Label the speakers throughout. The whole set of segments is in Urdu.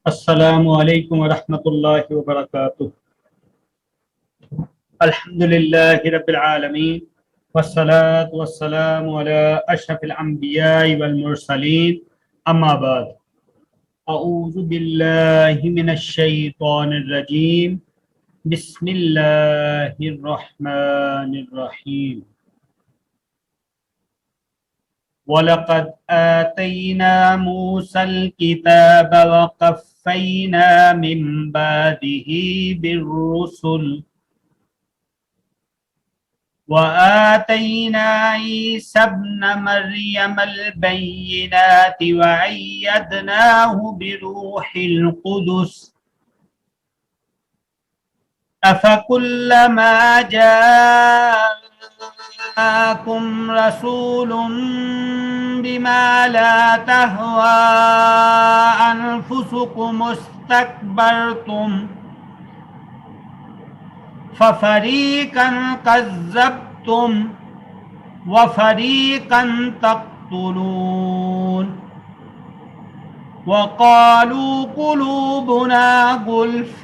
Speaker 1: السلام علیکم ورحمۃ اللہ وبرکاتہ۔ الحمد للہ رب العالمین والصلاة والسلام علی اشرف الانبیاء والمرسلین، اما بعد، اعوذ باللہ من الشیطان الرجیم، بسم اللہ الرحمن الرحیم۔ وَلَقَدْ آتَيْنَا مُوسَى الْكِتَابَ وَقَفَّيْنَا مِنْ بَعْدِهِ بِالرُّسُلِ وَآتَيْنَا عِيسَى ابْنَ مَرْيَمَ الْبَيِّنَاتِ وَأَيَّدْنَاهُ بِرُوحِ الْقُدُسِ أَفَكُلَّمَا جَاءَكُمْ رَسُولٌ بِمَا لَا تَهْوَىٰ أَنفُسُكُمُ اسْتَكْبَرْتُمْ فَفَرِيقًا كَذَّبْتُمْ وَفَرِيقًا تَقْتُلُونَ وَقَالُوا قُلُوبُنَا غُلْفٌ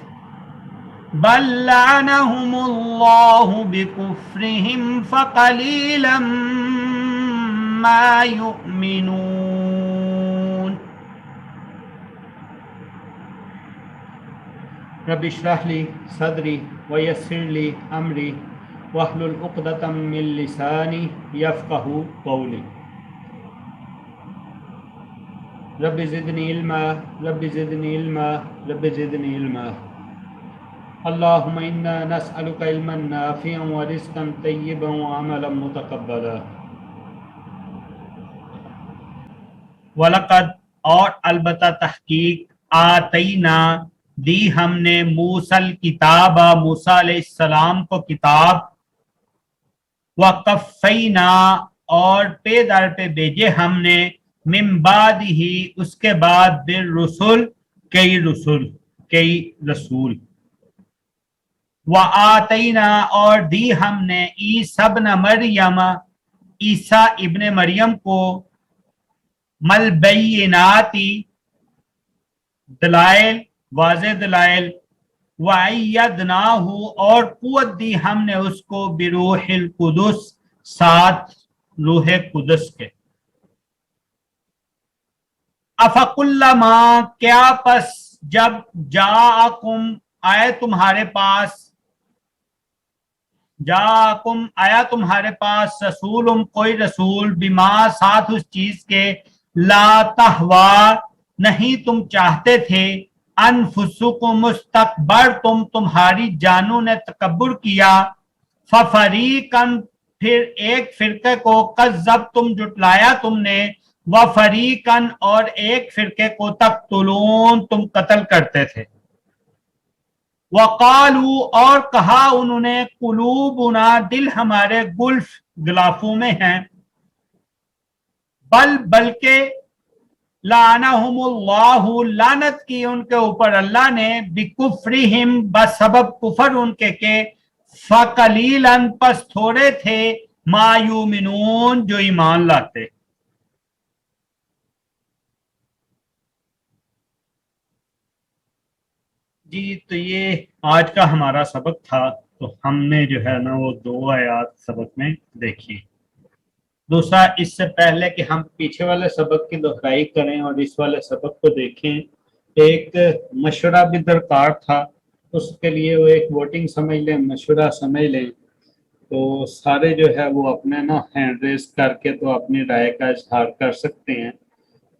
Speaker 1: بل لعنهم الله بكفرهم فقليلا ما يؤمنون۔ رب اشرح لي صدري ويسر لي امري واحلل عقدة من لساني يفقهوا قولي۔ رب زدني علما رب زدني علما رب زدني علما۔ اللهم انا نسألك علما نافعا ورزقا طیبا وعملا متقبلا۔ وَلَقَدْ اور البتہ تحقیق آتینا دی ہم نے موسیٰ الکتاب موسیٰ علیہ السلام کو کتاب، وَقَفَّيْنَا اور پے در پہ بھیجے ہم نے من بعدہ اس کے بعد بالرسل کئی رسول، وآتینا اور دی ہم نے عیسیٰ ابن مریم عیسیٰ ابن مریم کو ملبیناتی دلائل واضح دلائل، وَأَيَّدْنَاهُ اور قوت دی ہم نے اس کو بروح القدس ساتھ روح قدس کے۔ افَكُلَّمَا کیا پس جب جاءکم آئے تمہارے پاس آیا تمہارے پاس رسول کوئی رسول بما ساتھ اس چیز کے لا تہوا نہیں تم چاہتے تھے انفسکم مستکبرتم تمہاری جانوں نے تکبر کیا، ففریقاً پھر ایک فرقے کو کذبتم جٹلایا تم نے، وفریقاً اور ایک فرقے کو تقتلون تم قتل کرتے تھے۔ وقالو اور کہا انہوں نے قلوبنا دل ہمارے گلف غلافوں میں ہیں، بلکہ لعنہم اللہ لعنت کی ان کے اوپر اللہ نے بکفرہم بسبب کفر ان کے فقلیلاً پس تھوڑے تھے ما یؤمنون جو ایمان لاتے۔ جی تو یہ آج کا ہمارا سبق تھا، تو ہم نے جو ہے نا وہ 2 آیات سبق میں دیکھی۔ دوسرا اس سے پہلے کہ ہم پیچھے والے سبق کی دہرائی کریں اور اس والے سبق کو دیکھیں، ایک مشورہ بھی درکار تھا، اس کے لیے وہ ایک ووٹنگ سمجھ لیں، مشورہ سمجھ لیں، تو سارے جو ہے وہ اپنے نا ہینڈ ریز کر کے تو اپنی رائے کا اظہار کر سکتے ہیں۔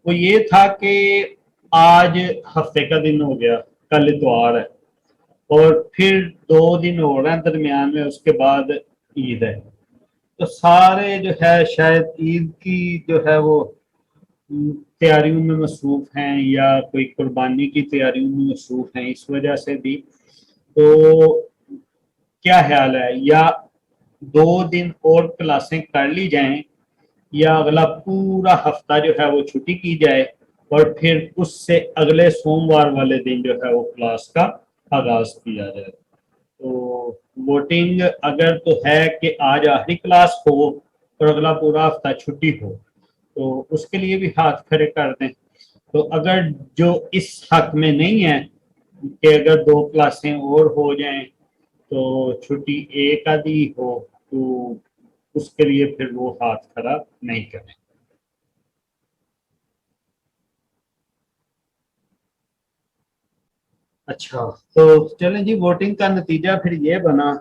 Speaker 1: وہ یہ تھا کہ آج ہفتے کا دن ہو گیا، کل اتوار ہے، اور پھر 2 دن ہو رہے ہیں درمیان میں، اس کے بعد عید ہے، تو سارے جو ہے شاید عید کی جو ہے وہ تیاریوں میں مصروف ہیں یا کوئی قربانی کی تیاریوں میں مصروف ہیں، اس وجہ سے بھی تو کیا خیال ہے یا 2 دن اور کلاسیں کر لی جائیں یا اگلا پورا ہفتہ جو ہے وہ چھٹی کی جائے اور پھر اس سے اگلے سوموار والے دن جو ہے وہ کلاس کا آغاز کیا جائے۔ تو ووٹنگ اگر تو ہے کہ آج آخری کلاس ہو اور اگلا پورا ہفتہ چھٹی ہو، تو اس کے لیے بھی ہاتھ کھڑے کر دیں۔ تو اگر جو اس حق میں نہیں ہے کہ اگر 2 کلاسیں اور ہو جائیں تو چھٹی ایک آدھی ہو تو اس کے لیے پھر وہ ہاتھ کھڑا نہیں کریں۔ اچھا تو چلیں جی، ووٹنگ کا نتیجہ پھر یہ بنا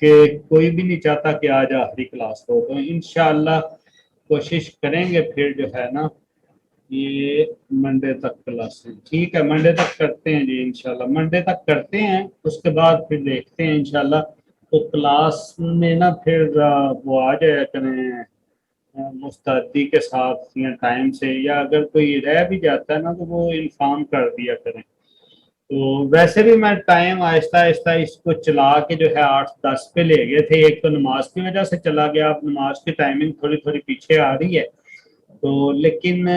Speaker 1: کہ کوئی بھی نہیں چاہتا کہ آج آخری کلاس ہو، تو انشاءاللہ کوشش کریں گے پھر جو ہے نا یہ منڈے تک کلاس ٹھیک ہے، منڈے تک کرتے ہیں جی انشاءاللہ، منڈے تک کرتے ہیں، اس کے بعد پھر دیکھتے ہیں انشاءاللہ۔ تو کلاس میں نا پھر وہ آ جایا کریں مستعدی کے ساتھ یا ٹائم سے، یا اگر کوئی رہ بھی جاتا ہے نا تو وہ انفارم کر دیا کریں۔ تو ویسے بھی میں ٹائم آہستہ آہستہ اس کو چلا کے جو ہے 8-10 پہ لے گئے تھے، ایک تو نماز کی وجہ سے چلا گیا، اب نماز کی ٹائمنگ تھوڑی تھوڑی پیچھے آ رہی ہے، تو لیکن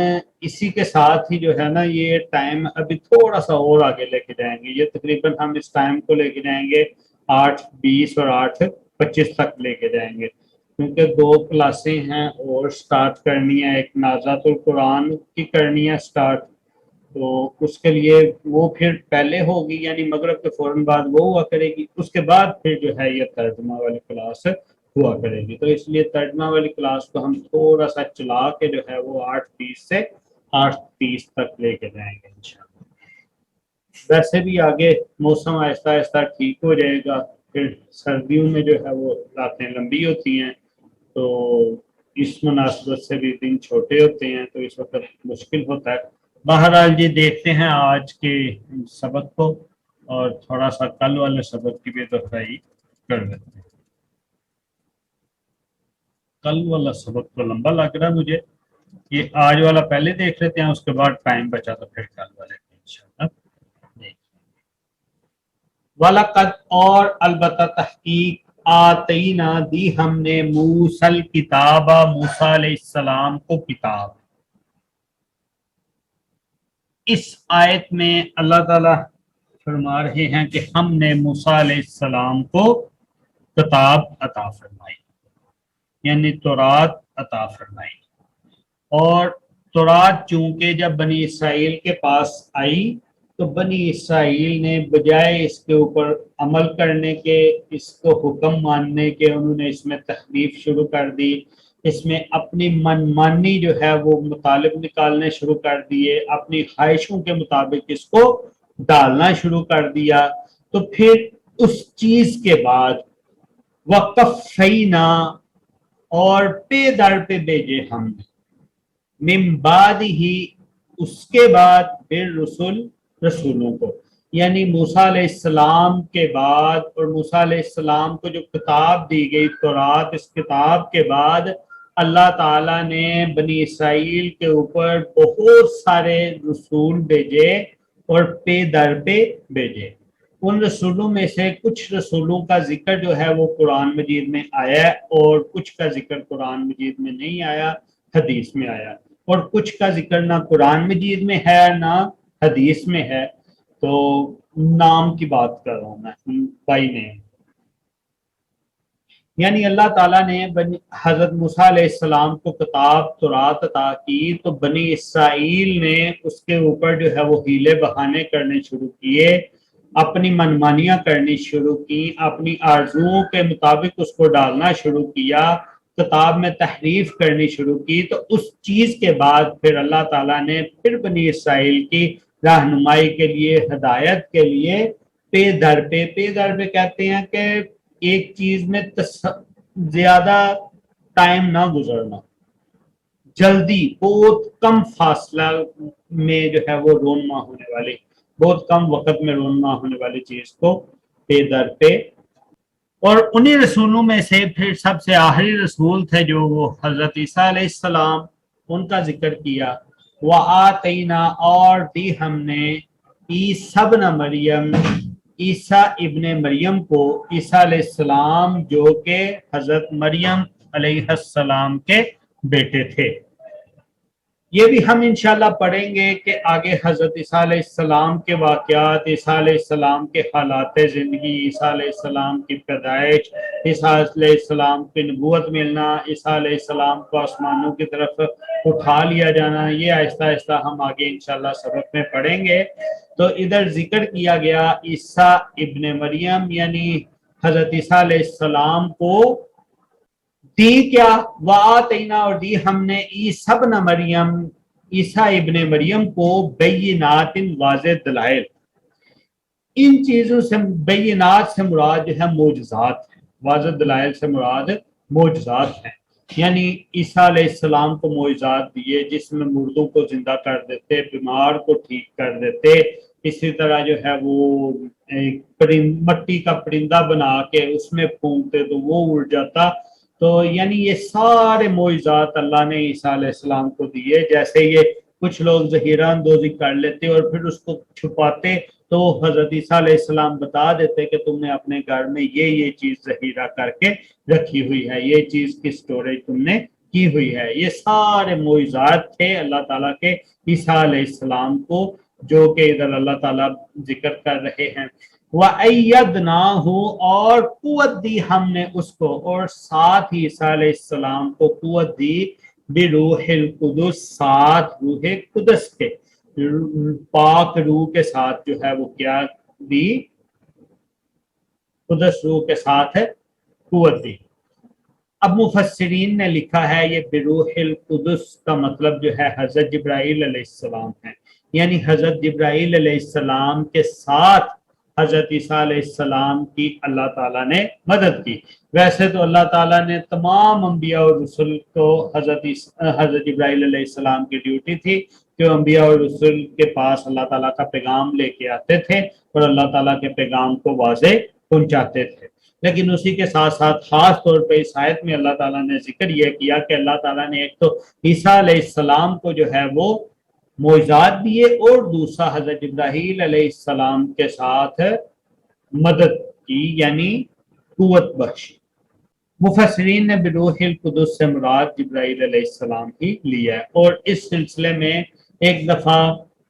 Speaker 1: اسی کے ساتھ ہی جو ہے نا یہ ٹائم ابھی تھوڑا سا اور آگے لے کے جائیں گے، یہ تقریباً ہم اس ٹائم کو لے کے جائیں گے 8:20 اور 8:25 تک لے کے جائیں گے، کیونکہ 2 کلاسیں ہیں اور سٹارٹ کرنی ہے، ایک نازات القرآن کی کرنی ہے سٹارٹ، تو اس کے لیے وہ پھر پہلے ہوگی، یعنی مغرب کے فوراً بعد وہ ہوا کرے گی، اس کے بعد پھر جو ہے یہ ترجمہ والی کلاس ہوا کرے گی، تو اس لیے ترجمہ والی کلاس کو ہم تھوڑا سا چلا کے جو ہے وہ 8:20 سے 8:30 تک لے کے جائیں گے انشاءاللہ۔ ویسے بھی آگے موسم آہستہ آہستہ ٹھیک ہو جائے گا، پھر سردیوں میں جو ہے وہ راتیں لمبی ہوتی ہیں، تو اس مناسبت سے بھی دن چھوٹے ہوتے ہیں، تو اس وقت مشکل ہوتا ہے۔ بہرحال جی دیکھتے ہیں آج کے سبق کو، اور تھوڑا سا کل والے سبق کی بھی دہرائی کر لیتے ہیں۔ کل والا سبق تو لمبا لگ رہا ہے مجھے، یہ آج والا پہلے دیکھ لیتے ہیں، اس کے بعد ٹائم بچا تو پھر کل والے انشاءاللہ۔ وَلَقَدْ اور البتہ تحقیق آتینا دی ہم نے موسیٰ کتاب، موسیٰ علیہ السلام کو کتاب۔ اس آیت میں اللہ تعالیٰ فرما رہے ہیں کہ ہم نے موسیٰ علیہ السلام کو کتاب عطا فرمائی، یعنی تورات عطا فرمائی، اور تورات چونکہ جب بنی اسرائیل کے پاس آئی تو بنی اسرائیل نے بجائے اس کے اوپر عمل کرنے کے، اس کو حکم ماننے کے، انہوں نے اس میں تحریف شروع کر دی، اس میں اپنی من مانی جو ہے وہ مطالب نکالنے شروع کر دیے، اپنی خواہشوں کے مطابق اس کو ڈالنا شروع کر دیا، تو پھر اس چیز کے بعد وقفینا اور پے در پہ بھیجے ہم نے، من بعد ہی اس کے بعد پھر رسولوں کو، یعنی موسیٰ علیہ السلام کے بعد، اور موسیٰ علیہ السلام کو جو کتاب دی گئی تورات، اس کتاب کے بعد اللہ تعالیٰ نے بنی اسرائیل کے اوپر بہت سارے رسول بھیجے اور پے در پہ بھیجے۔ ان رسولوں میں سے کچھ رسولوں کا ذکر جو ہے وہ قرآن مجید میں آیا ہے، اور کچھ کا ذکر قرآن مجید میں نہیں آیا، حدیث میں آیا، اور کچھ کا ذکر نہ قرآن مجید میں ہے نہ حدیث میں ہے، تو نام کی بات کر رہا ہوں میں بائی نیم، یعنی اللہ تعالیٰ نے حضرت موسیٰ علیہ السلام کو کتاب تورات عطا کی، تو بنی اسرائیل نے اس کے اوپر جو ہے وہ ہیلے بہانے کرنے شروع کیے، اپنی منمانیاں کرنی شروع کی، اپنی آرزوؤں کے مطابق اس کو ڈالنا شروع کیا، کتاب میں تحریف کرنی شروع کی، تو اس چیز کے بعد پھر اللہ تعالیٰ نے پھر بنی اسرائیل کی رہنمائی کے لیے، ہدایت کے لیے پے در پہ کہتے ہیں کہ ایک چیز میں زیادہ ٹائم نہ گزرنا، جلدی، بہت کم فاصلہ میں جو ہے وہ رونما ہونے والی، بہت کم وقت میں رونما ہونے والی چیز کو پے در پہ۔ اور انہی رسولوں میں سے پھر سب سے آخری رسول تھے جو وہ حضرت عیسیٰ علیہ السلام، ان کا ذکر کیا۔ وَآتَيْنَا اور دی ہم نے عیسیٰ ابن مریم، عیسیٰ ابن مریم کو، عیسیٰ علیہ السلام جو کہ حضرت مریم علیہ السلام کے بیٹے تھے۔ یہ بھی ہم انشاءاللہ پڑھیں گے کہ آگے حضرت عیسیٰ علیہ السلام کے واقعات، عیسیٰ علیہ السلام کے حالات زندگی، عیسیٰ علیہ السلام کی پیدائش، عیسیٰ علیہ السلام کی نبوت ملنا، عیسیٰ علیہ السلام کو آسمانوں کی طرف اٹھا لیا جانا، یہ آہستہ آہستہ ہم آگے انشاءاللہ سبق میں پڑھیں گے۔ تو ادھر ذکر کیا گیا عیسیٰ ابن مریم، یعنی حضرت عیسیٰ علیہ السلام کو دی کیا، وآتینا، اور دی ہم نے عیسیٰ ابن مریم، عیسیٰ ابن مریم کو بینات، واضح دلائل۔ ان چیزوں سے، بینات سے مراد جو ہے معجزات ہیں، واضح دلائل سے مراد معجزات ہیں، یعنی عیسیٰ علیہ السلام کو معجزات دیے جس میں مردوں کو زندہ کر دیتے، بیمار کو ٹھیک کر دیتے، اسی طرح جو ہے وہ مٹی کا پرندہ بنا کے اس میں پھونکتے تو وہ اڑ جاتا۔ تو یعنی یہ سارے معجزات اللہ نے عیسیٰ علیہ السلام کو دیے۔ جیسے یہ کچھ لوگ ذخیرہ اندوزی کر لیتے اور پھر اس کو چھپاتے، تو حضرت عیسیٰ علیہ السلام بتا دیتے کہ تم نے اپنے گھر میں یہ چیز ذخیرہ کر کے رکھی ہوئی ہے، یہ چیز کی سٹوریج تم نے کی ہوئی ہے۔ یہ سارے معجزات تھے اللہ تعالیٰ کے عیسیٰ علیہ السلام کو، جو کہ ادھر اللہ تعالیٰ ذکر کر رہے ہیں۔ وَأَيَّدْنَاهُ، اور قوت دی ہم نے اس کو، اور ساتھ ہی عیسیٰ علیہ السلام کو قوت دی بروح القدس، ساتھ روح قدس کے، پاک روح کے ساتھ جو ہے وہ کیا دی، قدس روح کے ساتھ ہے قوت دی۔ اب مفسرین نے لکھا ہے یہ بروح القدس کا مطلب جو ہے حضرت جبرائیل علیہ السلام ہے، یعنی حضرت جبرائیل علیہ السلام کے ساتھ حضرت عیسیٰ علیہ السلام کی اللہ تعالیٰ نے مدد کی۔ ویسے تو اللہ تعالیٰ نے تمام انبیاء اور رسول کو، حضرت جبرائیل علیہ السلام کی ڈیوٹی تھی کہ انبیاء اور رسول کے پاس اللہ تعالیٰ کا پیغام لے کے آتے تھے اور اللہ تعالیٰ کے پیغام کو واضح پہنچاتے تھے۔ لیکن اسی کے ساتھ ساتھ خاص طور پہ اس آیت میں اللہ تعالیٰ نے ذکر یہ کیا کہ اللہ تعالیٰ نے ایک تو عیسیٰ علیہ السلام کو جو ہے وہ معجزات دیے، اور دوسرا حضرت جبرائیل علیہ السلام کے ساتھ مدد کی، یعنی قوت بخشی۔ مفسرین نے بروح القدس سے مراد جبرائیل علیہ السلام ہی لیا ہے۔ اور اس سلسلے میں ایک دفعہ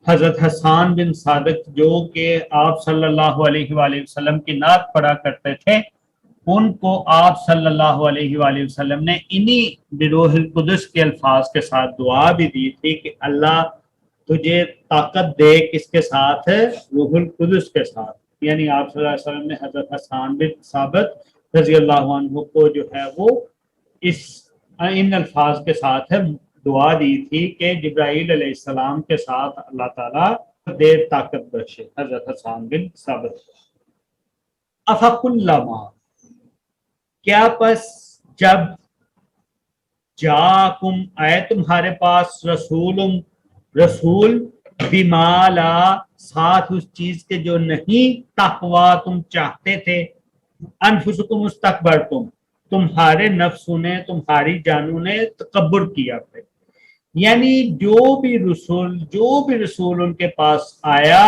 Speaker 1: حضرت حسان بن صادق، جو کہ آپ صلی اللہ علیہ وآلہ وسلم کی نعت پڑھا کرتے تھے، ان کو آپ صلی اللہ علیہ وآلہ وسلم نے انہی بروح القدس کے الفاظ کے ساتھ دعا بھی دی تھی کہ اللہ تجھے طاقت دے، کس کے ساتھ، روح القدس کے ساتھ۔ یعنی آپ صلی اللہ علیہ وسلم نے حضرت حسان بن ثابت رضی اللہ عنہ کو جو ہے وہ ان الفاظ کے ساتھ دعا دی تھی کہ جبرائیل علیہ السلام کے ساتھ اللہ تعالیٰ دیر طاقت بخشے حضرت حسان بن ثابت۔ افَكُلَّمَا، کیا پس جب، جاکم، آئے تمہارے پاس، رسول بما لا، ساتھ اس چیز کے جو نہیں، تقویٰ تم چاہتے تھے، انفسکم استکبرتم، تمہارے نفسوں نے، تمہاری جانوں نے تکبر کیا پھر۔ یعنی جو بھی رسول ان کے پاس آیا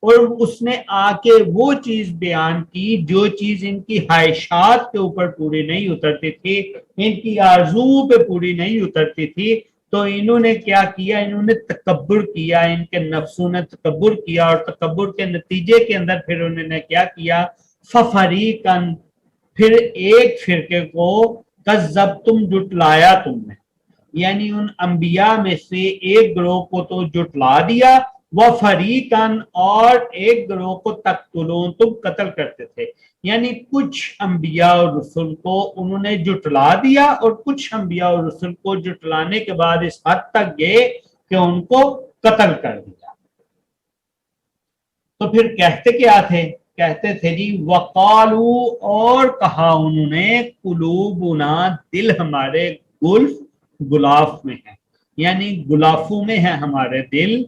Speaker 1: اور اس نے آ کے وہ چیز بیان کی جو چیز ان کی خواہشات کے اوپر پوری نہیں اترتی تھی، ان کی آرزوؤں پہ پوری نہیں اترتی تھی، تو انہوں نے کیا کیا، انہوں نے تکبر کیا، ان کے نفسوں نے تکبر کیا، اور تکبر کے نتیجے کے اندر پھر انہوں نے کیا کیا، فَفَرِيقًا، پھر ایک فرقے کو، کذبتم، جٹلایا تم نے، یعنی ان انبیاء میں سے ایک گروہ کو تو جٹلا دیا، وَفَرِيقًا، اور ایک گروہ کو تقتلون، تم قتل کرتے تھے۔ یعنی کچھ انبیاء اور رسول کو انہوں نے جٹلا دیا، اور کچھ انبیاء اور رسول کو جٹلانے کے بعد اس حد تک گئے کہ ان کو قتل کر دیا۔ تو پھر کہتے کیا تھے، کہتے تھے جی وَقَالُوا، اور کہا انہوں نے، قُلُوبُنَا، دل ہمارے غلاف میں ہے، یعنی غلافوں میں ہے ہمارے دل۔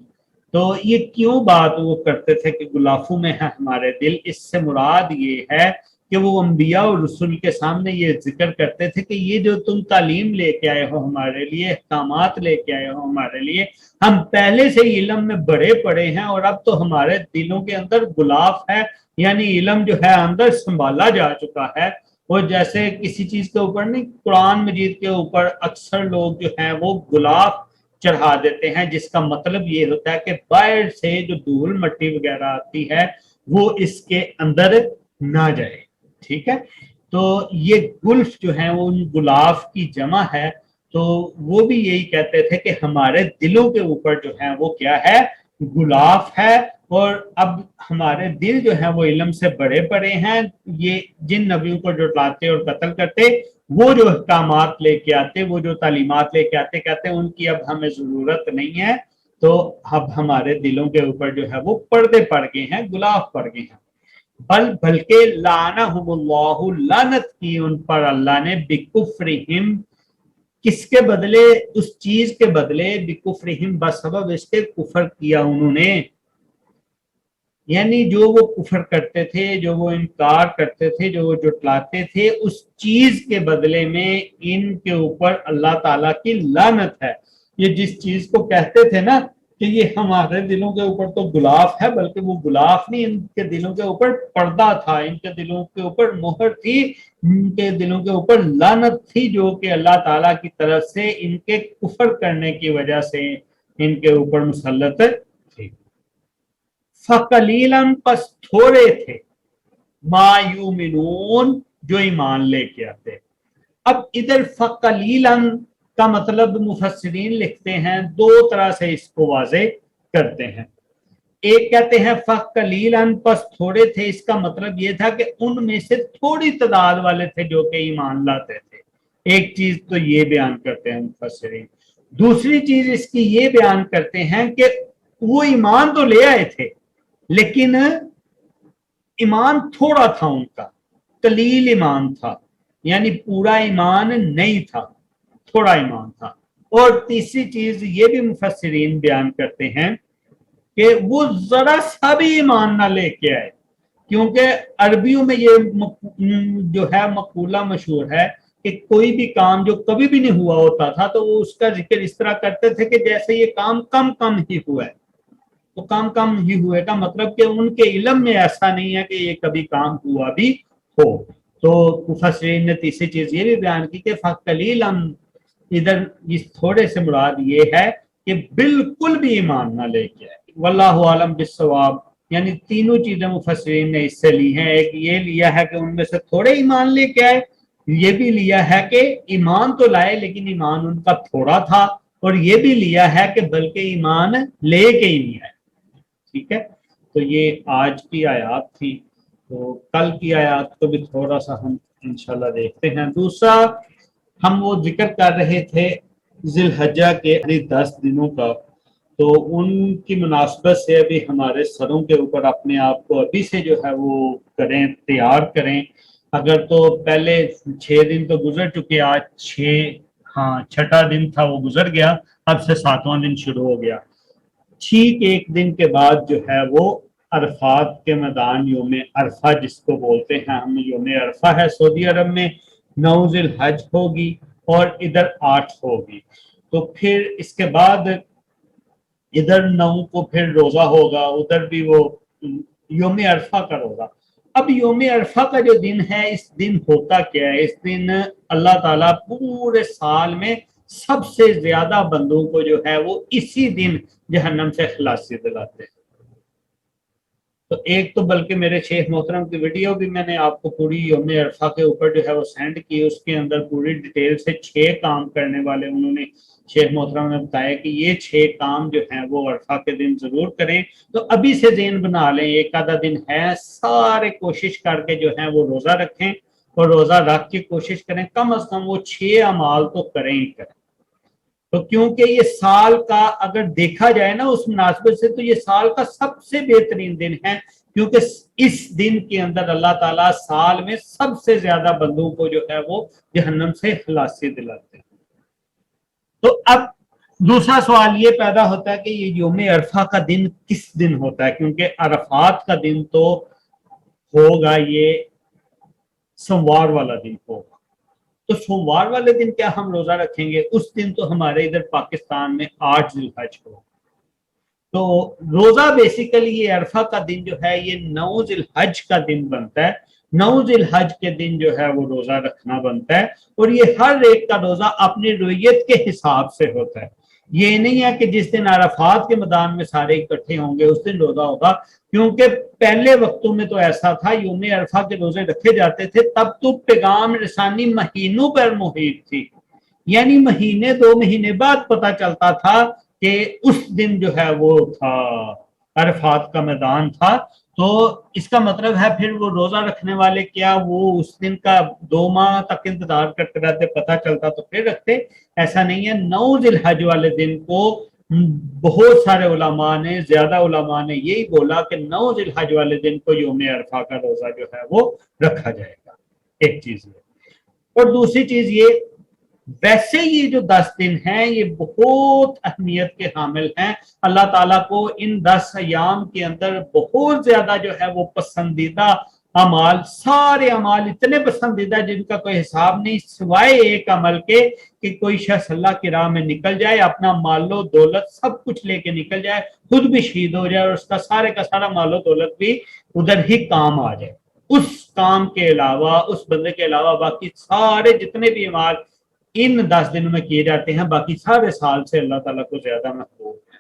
Speaker 1: تو یہ کیوں بات وہ کرتے تھے کہ غلافوں میں ہے ہمارے دل؟ اس سے مراد یہ ہے کہ وہ انبیاء اور رسول کے سامنے یہ ذکر کرتے تھے کہ یہ جو تم تعلیم لے کے آئے ہو ہمارے لیے، احکامات لے کے آئے ہو ہمارے لیے، ہم پہلے سے علم میں بڑے پڑے ہیں، اور اب تو ہمارے دلوں کے اندر غلاف ہے، یعنی علم جو ہے اندر سنبھالا جا چکا ہے۔ وہ جیسے کسی چیز کے اوپر نہیں، قرآن مجید کے اوپر اکثر لوگ جو ہیں وہ غلاف چڑھا دیتے ہیں، جس کا مطلب یہ ہوتا ہے کہ باہر سے جو دھول مٹی وغیرہ آتی ہے وہ اس کے اندر نہ جائے، ٹھیک ہے۔ تو یہ گلف جو ہے وہ گلاف کی جمع ہے، تو وہ بھی یہی کہتے تھے کہ ہمارے دلوں کے اوپر جو ہے وہ کیا ہے، گلاف ہے، اور اب ہمارے دل جو ہے وہ علم سے بڑے بڑے ہیں، یہ جن نبیوں کو جھٹلاتے اور قتل کرتے، وہ جو احکامات لے کے آتے، وہ جو تعلیمات لے کے آتے، کہتے ہیں ان کی اب ہمیں ضرورت نہیں ہے، تو اب ہمارے دلوں کے اوپر جو ہے وہ پردے پڑ گئے ہیں، گلاف پڑ گئے ہیں۔ بلکہ لعنہم اللہ، لعنت کی ان پر اللہ نے، بکفرہم، کس کے بدلے، اس چیز کے بدلے، بکفرہم، بسبب اس کے کفر کیا انہوں نے، یعنی جو وہ کفر کرتے تھے، جو وہ انکار کرتے تھے، جو وہ جھٹلاتے تھے، اس چیز کے بدلے میں ان کے اوپر اللہ تعالیٰ کی لعنت ہے۔ یہ جس چیز کو کہتے تھے نا کہ یہ ہمارے دلوں کے اوپر تو غلاف ہے، بلکہ وہ غلاف نہیں، ان کے دلوں کے اوپر پردہ تھا، ان کے دلوں کے اوپر مہر تھی، ان کے دلوں کے اوپر لعنت تھی، جو کہ اللہ تعالیٰ کی طرف سے ان کے کفر کرنے کی وجہ سے ان کے اوپر مسلط تھی۔ فَقَلِيلًا، پس تھوڑے تھے، ما یؤمنون، جو ایمان لے کے آتے۔ اب ادھر فَقَلِيلًا کا مطلب مفسرین لکھتے ہیں، دو طرح سے اس کو واضح کرتے ہیں۔ ایک کہتے ہیں فَقَلِيلًا، پس تھوڑے تھے، اس کا مطلب یہ تھا کہ ان میں سے تھوڑی تعداد والے تھے جو کہ ایمان لاتے تھے۔ ایک چیز تو یہ بیان کرتے ہیں مفسرین۔ دوسری چیز اس کی یہ بیان کرتے ہیں کہ وہ ایمان تو لے آئے تھے، لیکن ایمان تھوڑا تھا ان کا، قلیل ایمان تھا، یعنی پورا ایمان نہیں تھا، تھوڑا ایمان تھا۔ اور تیسری چیز یہ بھی مفسرین بیان کرتے ہیں کہ وہ ذرا سا بھی ایمان نہ لے کے آئے، کیونکہ عربیوں میں یہ جو ہے مقولہ مشہور ہے کہ کوئی بھی کام جو کبھی بھی نہیں ہوا ہوتا تھا تو وہ اس کا ذکر اس طرح کرتے تھے کہ جیسے یہ کام کم کم ہی ہوا ہے، تو کام کم ہی ہوئے کا مطلب کہ ان کے علم میں ایسا نہیں ہے کہ یہ کبھی کام ہوا بھی ہو۔ تو مفسرین نے تیسری چیز یہ بھی بیان کی کہ فَقَلِيلًا، ادھر اس تھوڑے سے مراد یہ ہے کہ بالکل بھی ایمان نہ لے کے آئے۔ واللہ عالم بالصواب، یعنی تینوں چیزیں مفسرین نے اس سے لی ہیں۔ ایک یہ لیا ہے کہ ان میں سے تھوڑے ایمان لے کے آئے، یہ بھی لیا ہے کہ ایمان تو لائے لیکن ایمان ان کا تھوڑا تھا، اور یہ بھی لیا ہے کہ بلکہ ایمان لے کے ہی نہیں آئے، ٹھیک ہے۔ تو یہ آج کی آیات تھی، تو کل کی آیات کو بھی تھوڑا سا ہم انشاءاللہ دیکھتے ہیں۔ دوسرا ہم وہ ذکر کر رہے تھے ذی الحجہ کے 10 دنوں کا، تو ان کی مناسبت سے ابھی ہمارے سروں کے اوپر اپنے آپ کو ابھی سے جو ہے وہ کریں، تیار کریں۔ اگر تو پہلے 6 دن تو گزر چکے، آج 6 دن تھا وہ گزر گیا، اب سے 7واں دن شروع ہو گیا۔ ٹھیک ایک دن کے بعد جو ہے وہ عرفات کے میدان، یوم عرفہ جس کو بولتے ہیں ہم، یوم عرفہ ہے سعودی عرب میں، 9 ذی الحج ہوگی اور ادھر 8 ہوگی۔ تو پھر اس کے بعد ادھر 9 کو پھر روزہ ہوگا، ادھر بھی وہ یوم عرفہ کا روزہ۔ اب یوم عرفہ کا جو دن ہے، اس دن ہوتا کیا ہے؟ اس دن اللہ تعالیٰ پورے سال میں سب سے زیادہ بندوں کو جو ہے وہ اسی دن جہنم سے خلاصی دلاتے ہیں۔ تو ایک تو بلکہ میرے شیخ محترم کی ویڈیو بھی میں نے آپ کو پوری یوم عرفہ کے اوپر جو ہے وہ سینڈ کی، اس کے اندر پوری ڈیٹیل سے 6 کام کرنے والے انہوں نے شیخ محترم نے بتایا کہ یہ 6 کام جو ہیں وہ عرفہ کے دن ضرور کریں۔ تو ابھی سے ذہن بنا لیں، ایک آدھا دن ہے، سارے کوشش کر کے جو ہیں وہ روزہ رکھیں، اور روزہ رکھ کے کوشش کریں کم از کم وہ 6 اعمال تو کریں ہی کریں۔ تو کیونکہ یہ سال کا اگر دیکھا جائے نا اس مناسبت سے، تو یہ سال کا سب سے بہترین دن ہے، کیونکہ اس دن کے اندر اللہ تعالیٰ سال میں سب سے زیادہ بندوں کو جو ہے وہ جہنم سے خلاصی دلاتے ہیں۔ تو اب دوسرا سوال یہ پیدا ہوتا ہے کہ یہ یوم عرفہ کا دن کس دن ہوتا ہے؟ کیونکہ عرفات کا دن تو ہوگا یہ سوموار والا دن ہوگا، تو سوموار والے دن کیا ہم روزہ رکھیں گے؟ اس دن تو ہمارے ادھر پاکستان میں 8 ذی الحج ہو، تو روزہ بیسیکلی یہ عرفہ کا دن جو ہے یہ 9 ذی الحج کا دن بنتا ہے۔ 9 ذی الحج کے دن جو ہے وہ روزہ رکھنا بنتا ہے، اور یہ ہر ایک کا روزہ اپنی رویت کے حساب سے ہوتا ہے۔ یہ نہیں ہے کہ جس دن عرفات کے میدان میں سارے اکٹھے ہوں گے اس دن روزہ ہوگا، کیونکہ پہلے وقتوں میں تو ایسا تھا یوم عرفہ کے روزے رکھے جاتے تھے، تب تو پیغام رسانی مہینوں پر محیط تھی، یعنی مہینے 2 مہینے بعد پتہ چلتا تھا کہ اس دن جو ہے وہ تھا عرفات کا میدان تھا۔ تو اس کا مطلب ہے پھر وہ روزہ رکھنے والے کیا وہ اس دن کا 2 ماہ تک انتظار کرتے رہتے، پتہ چلتا تو پھر رکھتے؟ ایسا نہیں ہے۔ 9 ذی الحج والے دن کو بہت سارے علماء نے، زیادہ علماء نے یہی بولا کہ 9 ذی الحج والے دن کو یوم عرفہ کا روزہ جو ہے وہ رکھا جائے گا۔ ایک چیز یہ، اور دوسری چیز یہ، ویسے یہ جو 10 دن ہیں یہ بہت اہمیت کے حامل ہیں، اللہ تعالیٰ کو ان 10 ایام کے اندر بہت زیادہ جو ہے وہ پسندیدہ اعمال، سارے اعمال اتنے پسندیدہ جن کا کوئی حساب نہیں، سوائے ایک عمل کے کہ کوئی شخص اللہ کی راہ میں نکل جائے، اپنا مال و دولت سب کچھ لے کے نکل جائے، خود بھی شہید ہو جائے اور اس کا سارا مال و دولت بھی ادھر ہی کام آ جائے، اس کام کے علاوہ، اس بندے کے علاوہ باقی سارے جتنے بھی اعمال ان 10 دنوں میں کیے جاتے ہیں باقی سارے سال سے اللہ تعالیٰ کو زیادہ محبوب ہے۔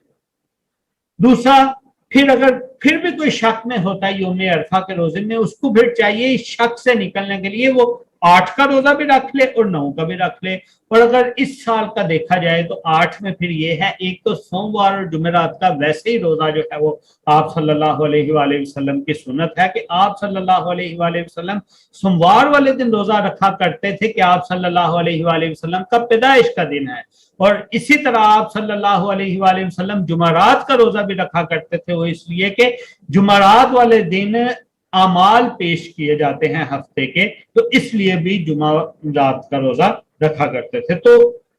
Speaker 1: دوسرا، پھر اگر پھر بھی کوئی شک میں ہوتا ہے یوم عرفہ کے روزے میں، اس کو پھر چاہیے اس شک سے نکلنے کے لیے وہ 8 کا روزہ بھی رکھ لے اور 9 کا بھی رکھ لے، اور اگر اس سال کا دیکھا جائے تو 8 میں پھر یہ ہے، ایک تو سوموار اور جمعرات کا ویسے ہی روزہ جو ہے وہ آپ صلی اللہ علیہ وآلہ وسلم کی سنت ہے کہ آپ صلی اللہ علیہ وآلہ وسلم سوموار والے دن روزہ رکھا کرتے تھے کہ آپ صلی اللہ علیہ وآلہ وسلم کا پیدائش کا دن ہے، اور اسی طرح آپ صلی اللہ علیہ وآلہ وسلم جمعرات کا روزہ بھی رکھا کرتے تھے، وہ اس لیے کہ جمعرات والے دن اعمال پیش کیے جاتے ہیں ہفتے کے، تو اس لیے بھی جمعرات کا روزہ رکھا کرتے تھے۔ تو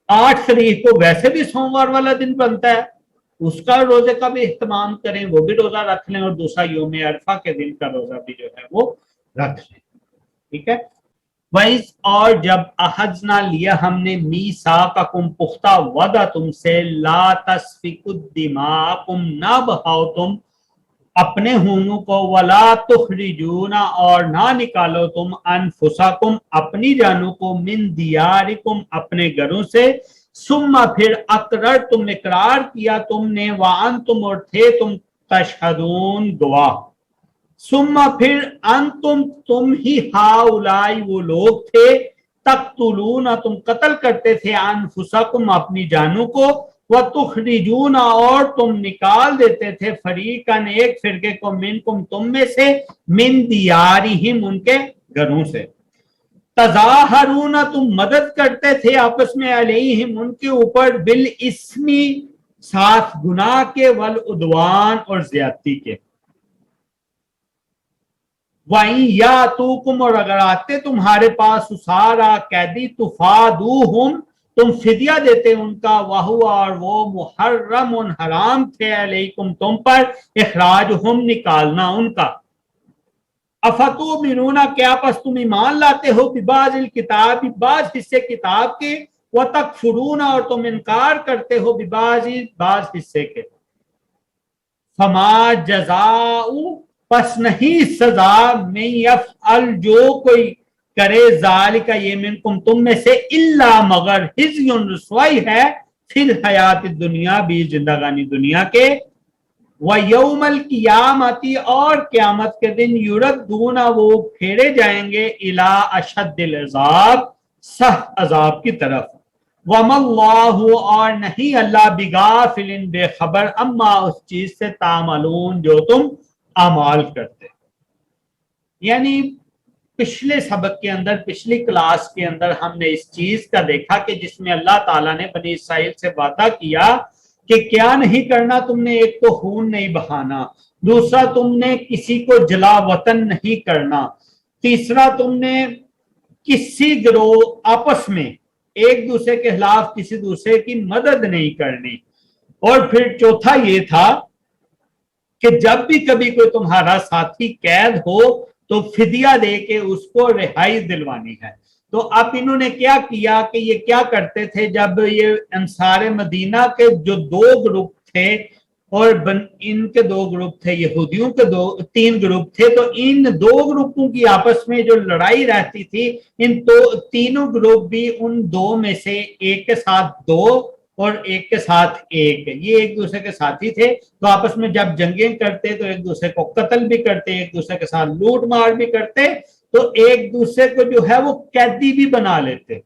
Speaker 1: 8 تاریخ کو ویسے بھی سوموار والا دن بنتا ہے، اس کا روزے کا بھی اہتمام کریں، وہ بھی روزہ رکھ لیں، اور دوسرا یوم عرفہ کے دن کا روزہ بھی جو ہے وہ رکھ لیں، ٹھیک ہے۔ وَإِذْ اور جب اخذنا لیا ہم نے میثاقکم پختہ وعدہ تم سے، لا تسفکوا دماءکم نہ بہاؤ تم اپنے خونوں کو، ولا تخرجون اور نہ نکالو تم انفسکم اپنی جانوں کو، من دیارکم اپنے گھروں سے، ثم پھر اقررتم اقرار کیا تم نے، وانتم اور تھے تم تشہدون گواہ، ثم پھر انتم تم ہی ہاؤلائی وہ لوگ تھے، تقتلون تم قتل کرتے تھے، انفسکم اپنی جانوں کو، وتخرجون اور تم نکال دیتے تھے، فریقاً ایک فرقے کو، منکم تم میں سے، من دیارہم ان کے گھروں سے، تظاہرون تم مدد کرتے تھے آپس میں، علیہم ان کے اوپر، بالاسم ساتھ گناہ کے، والعدوان اور زیادتی کے، وَإِن يَأْتُوكُمْ اور اگر آتے تمہارے پاس اسارا قیدی، تفادوہم تم فدیہ دیتے ان کا، وَهُوَ اور وہ محرم حرام تھے، علیکم تم پر، اخراجہم نکالنا ان کا، افتؤمنون کیا پس تم ایمان لاتے ہو، ببعض الکتاب بعض حصے کتاب کے، وتکفرون اور تم انکار کرتے ہو ببعض بعض حصے کے، فما جزاء پس نہیں سزا، من یفعل جو کوئی کرے، ذالک یہ منکم تم میں سے، الا مگر خزی رسوائی ہے، فی الحیات الدنیا بھی زندگانی دنیا کے، وَيَوْمَ الْقِيَامَةِ اور قیامت کے دن، یردون وہ پھیرے جائیں گے، الی اشد العذاب سخت عذاب کی طرف، وَمَا اللَّهُ اور نہیں اللہ، بِغَافِلٍ بے خبر، اما اس چیز سے، تعملون جو تم اعمال کرتے۔ یعنی پچھلے سبق کے اندر، پچھلی کلاس کے اندر ہم نے اس چیز کا دیکھا کہ جس میں اللہ تعالیٰ نے بنی اسرائیل سے وعدہ کیا کہ کیا نہیں کرنا تم نے، ایک تو خون نہیں بہانا، دوسرا تم نے کسی کو جلا وطن نہیں کرنا، تیسرا تم نے کسی گروہ آپس میں ایک دوسرے کے خلاف کسی دوسرے کی مدد نہیں کرنی، اور پھر چوتھا یہ تھا کہ جب بھی کبھی کوئی تمہارا ساتھی قید ہو تو فدیہ دے کے اس کو رہائی دلوانی ہے۔ تو اب انہوں نے کیا کیا کہ یہ کیا کرتے تھے، جب یہ انصار مدینہ کے جو 2 گروپ تھے، اور ان کے 2 گروپ تھے، یہودیوں کے 3 گروپ تھے، تو ان 2 گروپوں کی آپس میں جو لڑائی رہتی تھی، ان تینوں گروپ بھی ان 2 میں سے ایک کے ساتھ 2 اور ایک کے ساتھ ایک، یہ ایک دوسرے کے ساتھی تھے، تو آپس میں جب جنگیں کرتے تو ایک دوسرے کو قتل بھی کرتے، ایک دوسرے کے ساتھ لوٹ مار بھی کرتے، تو ایک دوسرے کو جو ہے وہ قیدی بھی بنا لیتے۔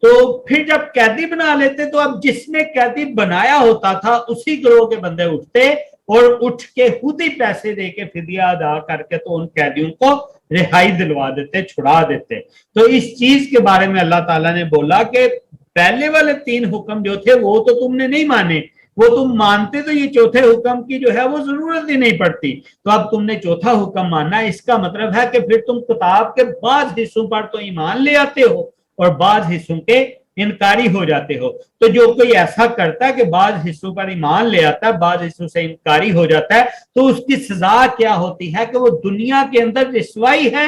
Speaker 1: تو پھر جب قیدی بنا لیتے تو اب جس نے قیدی بنایا ہوتا تھا اسی گروہ کے بندے اٹھتے اور اٹھ کے خود ہی پیسے دے کے فدیہ ادا کر کے تو ان قیدیوں کو رہائی دلوا دیتے، چھڑا دیتے۔ تو اس چیز کے بارے میں اللہ تعالیٰ نے بولا کہ پہلے والے 3 حکم جو تھے وہ تو تم نے نہیں مانے، وہ تم مانتے تو یہ چوتھے حکم کی جو ہے وہ ضرورت ہی نہیں پڑتی، تو اب تم نے چوتھا حکم ماننا، اس کا مطلب ہے کہ پھر تم کتاب کے بعض حصوں پر تو ایمان لے آتے ہو اور بعض حصوں کے انکاری ہو جاتے ہو۔ تو جو کوئی ایسا کرتا ہے کہ بعض حصوں پر ایمان لے آتا ہے، بعض حصوں سے انکاری ہو جاتا ہے، تو اس کی سزا کیا ہوتی ہے کہ وہ دنیا کے اندر رسوائی ہے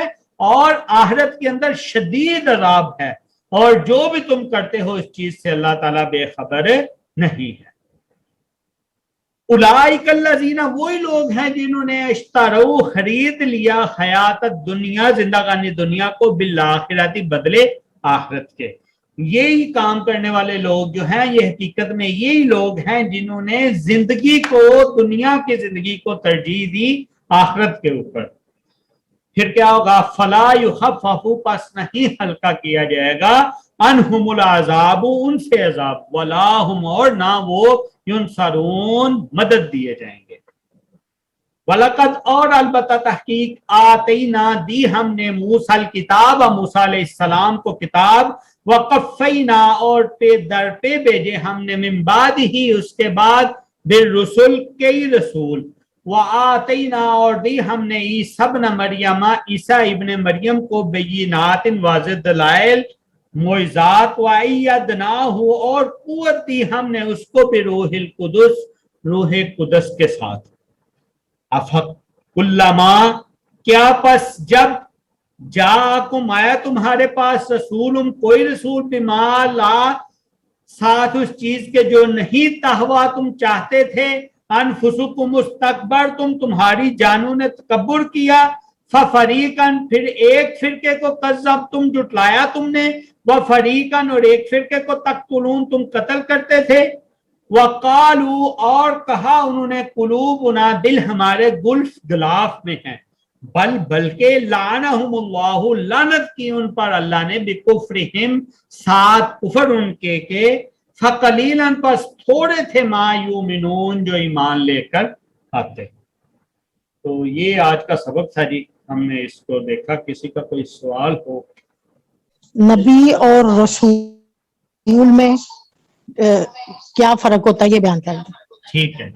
Speaker 1: اور آخرت کے اندر شدید عذاب ہے، اور جو بھی تم کرتے ہو اس چیز سے اللہ تعالیٰ بے خبر نہیں ہے۔ اولئک الذین، وہی لوگ ہیں جنہوں نے اشتروا، خرید لیا، حیات دنیا، زندگانی دنیا کو، بالآخرت، بدلے آخرت کے۔ یہی کام کرنے والے لوگ جو ہیں یہ حقیقت میں یہی لوگ ہیں جنہوں نے زندگی کو، دنیا کی زندگی کو ترجیح دی آخرت کے اوپر۔ پھر کیا ہوگا؟ فلا یخفف، پس نہیں ہلکا کیا جائے گا، انہم العذاب، ان سے عذاب، ولا ہم، اور نہ وہ، ینصرون، مدد دیے جائیں گے۔ وَلَقَدْ، اور البتہ تحقیق، آتینا، دی ہم نے، موسیٰ الکتاب، موسیٰ علیہ السلام کو کتاب، وقفینا، اور در پہ بھیجے ہم نے، من بعد ہی، اس کے بعد، بالرسل، کئی رسول، وآتینا، اور دی ہم نے، عیسیٰ ابن مریم، عیسیٰ ابن مریم کو، بینات، واضح دلائل، معجزات، وَأَيَّدْنَاهُ، اور قوت دی ہم نے اس کو، بروح القدس، روح قدس کے ساتھ۔ افکلما، کیا پس جب، جاءکم، آیا تمہارے پاس، رسول، کوئی رسول، بما، لا، ساتھ اس چیز کے جو نہیں، تہوا، تم چاہتے تھے، انفسکم، استکبرتم، تمہاری جانوں نے تکبر کیا، ففریقاً، پھر ایک فرقے کو، کذبتم، جھٹلایا تم نے، وفریقاً، اور ایک فرقے کو، تقتلون، تم قتل کرتے تھے، وقالو، اور کہا انہوں نے، قلوبنا، دل ہمارے، گلف، غلاف میں ہیں، بلکہ لعنہم اللہ، لعنت کی ان پر اللہ نے، بکفرہم، ساتھ کفر ان کے، فقلیلاً، پس تھوڑے تھے، ما یؤمنون، جو ایمان لے کر آتے۔ تو یہ آج کا سبق تھا جی، ہم نے اس کو دیکھا، کسی کا کوئی سوال ہو؟
Speaker 2: نبی اور رسول میں کیا فرق ہوتا ہے یہ بیان کر دیں۔
Speaker 1: ٹھیک ہے،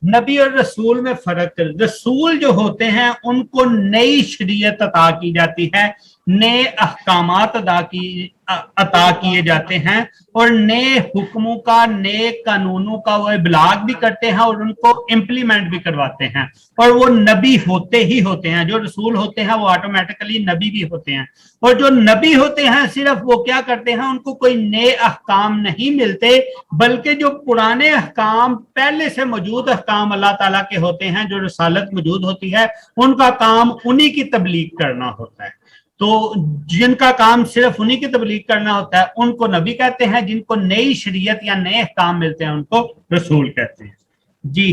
Speaker 1: نبی اور رسول میں فرق، رسول جو ہوتے ہیں ان کو نئی شریعت عطا کی جاتی ہے، نئے احکامات عطا کیے جاتے ہیں، اور نئے حکموں کا، نئے قانونوں کا وہ ابلاغ بھی کرتے ہیں اور ان کو امپلیمنٹ بھی کرواتے ہیں، اور وہ نبی ہوتے ہی ہوتے ہیں۔ جو رسول ہوتے ہیں وہ آٹومیٹکلی نبی بھی ہوتے ہیں، اور جو نبی ہوتے ہیں صرف وہ کیا کرتے ہیں، ان کو کوئی نئے احکام نہیں ملتے، بلکہ جو پرانے احکام، پہلے سے موجود احکام اللہ تعالیٰ کے ہوتے ہیں، جو رسالت موجود ہوتی ہے، ان کا کام انہی کی تبلیغ کرنا ہوتا ہے۔ تو جن کا کام صرف انہی کی تبلیغ کرنا ہوتا ہے ان کو نبی کہتے ہیں، جن کو نئی شریعت یا نئے احکام ملتے ہیں ان کو رسول کہتے ہیں۔ جی،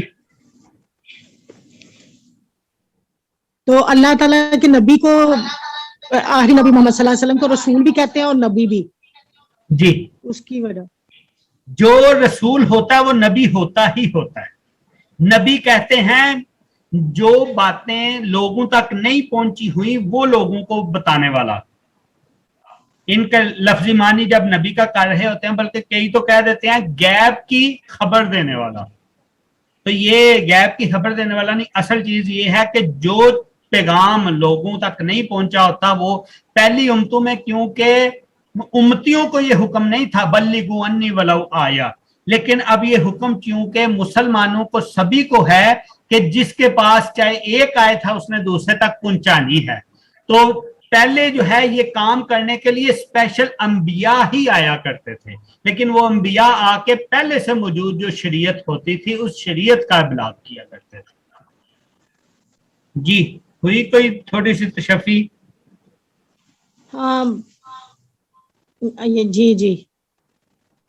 Speaker 2: تو اللہ تعالیٰ کے نبی کو، آخری نبی محمد صلی اللہ علیہ وسلم کو رسول بھی کہتے ہیں اور نبی بھی،
Speaker 1: جی،
Speaker 2: اس کی وجہ؟
Speaker 1: جو رسول ہوتا ہے وہ نبی ہوتا ہی ہوتا ہے۔ نبی کہتے ہیں جو باتیں لوگوں تک نہیں پہنچی ہوئی وہ لوگوں کو بتانے والا۔ ان کا لفظی معنی جب نبی کا کر رہے ہوتے ہیں، بلکہ کئی تو کہہ دیتے ہیں غیب کی خبر دینے والا۔ تو یہ غیب کی خبر دینے والا نہیں، اصل چیز یہ ہے کہ جو پیغام لوگوں تک نہیں پہنچا ہوتا، وہ پہلی امتوں میں، کیونکہ امتیوں کو یہ حکم نہیں تھا، بلغوا انی ولو آیا، لیکن اب یہ حکم چونکہ مسلمانوں کو سبھی کو ہے کہ جس کے پاس چاہے ایک آئے تھا اس نے دوسرے تک پہنچانی ہے۔ تو پہلے جو ہے یہ کام کرنے کے لیے اسپیشل انبیاء ہی آیا کرتے تھے، لیکن وہ انبیاء آ کے پہلے سے موجود جو شریعت ہوتی تھی اس شریعت کا ابلاغ کیا کرتے تھے۔ جی، ہوئی کوئی تھوڑی سی تشفی؟
Speaker 2: ہاں، جی جی،